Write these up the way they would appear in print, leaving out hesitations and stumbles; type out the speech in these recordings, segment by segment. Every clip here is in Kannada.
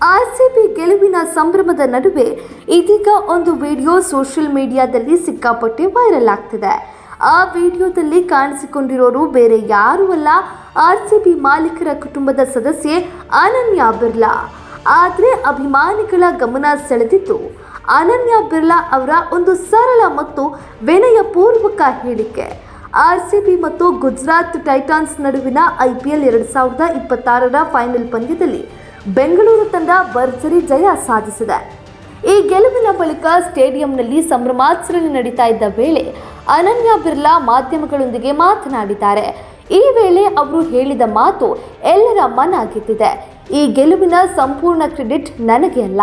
ಆರ್ಸಿಬಿ ಗೆಲುವಿನ ಸಂಭ್ರಮದ ನಡುವೆ ಇದೀಗ ಒಂದು ವಿಡಿಯೋ ಸೋಷಿಯಲ್ ಮೀಡಿಯಾದಲ್ಲಿ ಸಿಕ್ಕಾಪಟ್ಟೆ ವೈರಲ್ ಆಗ್ತಿದೆ. ಆ ವಿಡಿಯೋದಲ್ಲಿ ಕಾಣಿಸಿಕೊಂಡಿರೋರು ಬೇರೆ ಯಾರೂ ಅಲ್ಲ, ಆರ್ಸಿಬಿ ಮಾಲೀಕರ ಕುಟುಂಬದ ಸದಸ್ಯೆ ಅನನ್ಯಾ ಬಿರ್ಲಾ. ಆದರೆ ಅಭಿಮಾನಿಗಳ ಗಮನ ಸೆಳೆದಿದ್ದು ಅನನ್ಯಾ ಬಿರ್ಲಾ ಅವರ ಒಂದು ಸರಳ ಮತ್ತು ವಿನಯಪೂರ್ವಕ ಹೇಳಿಕೆ. ಆರ್ಸಿಬಿ ಮತ್ತು ಗುಜರಾತ್ ಟೈಟಾನ್ಸ್ ನಡುವಿನ IPL 2026ರ ಫೈನಲ್ ಪಂದ್ಯದಲ್ಲಿ ಬೆಂಗಳೂರು ತಂಡ ಭರ್ಜರಿ ಜಯ ಸಾಧಿಸಿದೆ. ಈ ಗೆಲುವಿನ ಬಳಿಕ ಸ್ಟೇಡಿಯಂನಲ್ಲಿ ಸಂಭ್ರಮಾಚರಣೆ ನಡೀತಾ ಇದ್ದ ವೇಳೆ ಅನನ್ಯಾ ಬಿರ್ಲಾ ಮಾಧ್ಯಮಗಳೊಂದಿಗೆ ಮಾತನಾಡಿದ್ದಾರೆ. ಈ ವೇಳೆ ಅವರು ಹೇಳಿದ ಮಾತು ಎಲ್ಲರ ಮನ ಗೆದ್ದಿದೆ. ಈ ಗೆಲುವಿನ ಸಂಪೂರ್ಣ ಕ್ರೆಡಿಟ್ ನನಗೆ ಅಲ್ಲ,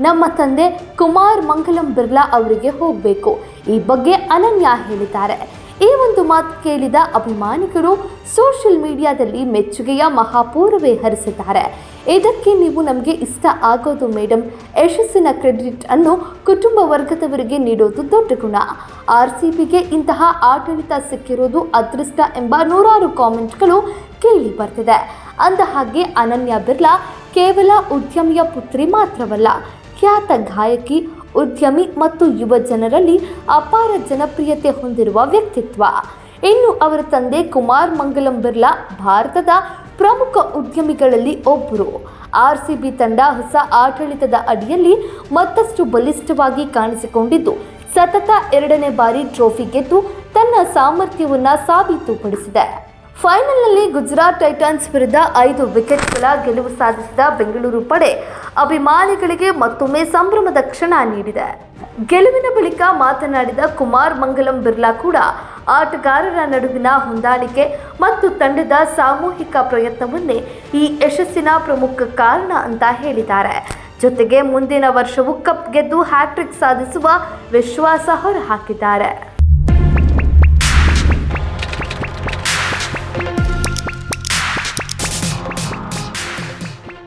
ನಮ್ಮ ತಂದೆ ಕುಮಾರ್ ಮಂಗಲಂ ಬಿರ್ಲಾ ಅವರಿಗೆ ಹೋಗಬೇಕು. ಈ ಬಗ್ಗೆ ಅನನ್ಯಾ ಹೇಳಿದ್ದಾರೆ. ಈ ಒಂದು ಮಾತು ಕೇಳಿದ ಅಭಿಮಾನಿಗಳು ಸೋಷಿಯಲ್ ಮೀಡಿಯಾದಲ್ಲಿ ಮೆಚ್ಚುಗೆಯ ಮಹಾಪೂರವೇ ಹರಿಸಿದ್ದಾರೆ. ಇದಕ್ಕೆ ನೀವು ನಮಗೆ ಇಷ್ಟ ಆಗೋದು ಮೇಡಮ್, ಯಶಸ್ಸಿನ ಕ್ರೆಡಿಟ್ ಅನ್ನು ಕುಟುಂಬ ವರ್ಗದವರಿಗೆ ನೀಡೋದು ದೊಡ್ಡ ಗುಣ. ಆರ್ಸಿಬಿಗೆ ಇಂತಹ ಆಡಳಿತ ಸಿಕ್ಕಿರೋದು ಅದೃಷ್ಟ ಎಂಬ ನೂರಾರು ಕಾಮೆಂಟ್ಗಳು ಕೇಳಿ ಬರ್ತಿದೆ. ಅಂದ ಹಾಗೆ ಅನನ್ಯಾ ಬಿರ್ಲಾ ಕೇವಲ ಉದ್ಯಮಿಯ ಪುತ್ರಿ ಮಾತ್ರವಲ್ಲ, ಖ್ಯಾತ ಗಾಯಕಿ, ಉದ್ಯಮಿ ಮತ್ತು ಯುವ ಜನರಲ್ಲಿ ಅಪಾರ ಜನಪ್ರಿಯತೆ ಹೊಂದಿರುವ ವ್ಯಕ್ತಿತ್ವ. ಇನ್ನು ಅವರ ತಂದೆ ಕುಮಾರ್ ಮಂಗಲಂ ಬಿರ್ಲಾ ಭಾರತದ ಪ್ರಮುಖ ಉದ್ಯಮಿಗಳಲ್ಲಿ ಒಬ್ಬರು. ಆರ್ಸಿಬಿ ತಂಡ ಹೊಸ ಆಡಳಿತದ ಅಡಿಯಲ್ಲಿ ಮತ್ತಷ್ಟು ಬಲಿಷ್ಠವಾಗಿ ಕಾಣಿಸಿಕೊಂಡಿದ್ದು ಸತತ 2ನೇ ಬಾರಿ ಟ್ರೋಫಿ ಗೆದ್ದು ತನ್ನ ಸಾಮರ್ಥ್ಯವನ್ನು ಸಾಬೀತುಪಡಿಸಿದೆ. ಫೈನಲ್ನಲ್ಲಿ ಗುಜರಾತ್ ಟೈಟಾನ್ಸ್ ವಿರುದ್ಧ 5 ವಿಕೆಟ್ಗಳ ಗೆಲುವು ಸಾಧಿಸಿದ ಬೆಂಗಳೂರು ಪಡೆ ಅಭಿಮಾನಿಗಳಿಗೆ ಮತ್ತೊಮ್ಮೆ ಸಂಭ್ರಮದ ಕ್ಷಣ ನೀಡಿದೆ. ಗೆಲುವಿನ ಬಳಿಕ ಮಾತನಾಡಿದ ಕುಮಾರ್ ಮಂಗಲಂ ಬಿರ್ಲಾ ಕೂಡ ಆಟಗಾರರ ನಡುವಿನ ಹೊಂದಾಣಿಕೆ ಮತ್ತು ತಂಡದ ಸಾಮೂಹಿಕ ಪ್ರಯತ್ನವನ್ನೇ ಈ ಯಶಸ್ಸಿನ ಪ್ರಮುಖ ಕಾರಣ ಅಂತ ಹೇಳಿದ್ದಾರೆ. ಜೊತೆಗೆ ಮುಂದಿನ ವರ್ಷವೂ ಕಪ್ ಗೆದ್ದು ಹ್ಯಾಟ್ರಿಕ್ ಸಾಧಿಸುವ ವಿಶ್ವಾಸ ಹೊರಹಾಕಿದ್ದಾರೆ.